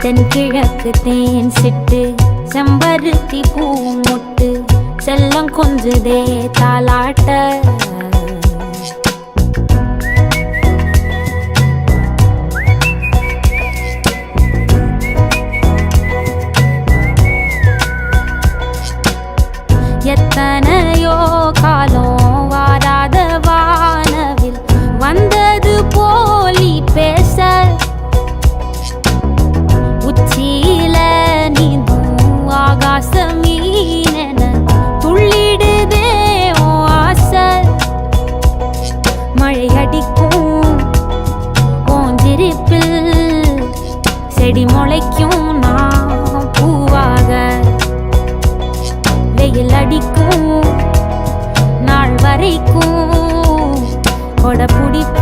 தென்கிழக்கு தேன் சிட்டு செம்பருத்தி பூ முட்டு செல்லம் கொஞ்சுதே தாலாட்ட எத்தனையோ காலம் வாராத வானவில் வந்தது போலி பேச உச்சியில நீந்தும் ஆகாச மீனென துள்ளிடுதே ஆசை மழை அடிக்கும் ஓஞ்சிருப்பில் செடி முளைக்கும் நான் பூவாக வெயில் அடிக்கும் நாள் வரைக்கும் கொடை பிடிப்ப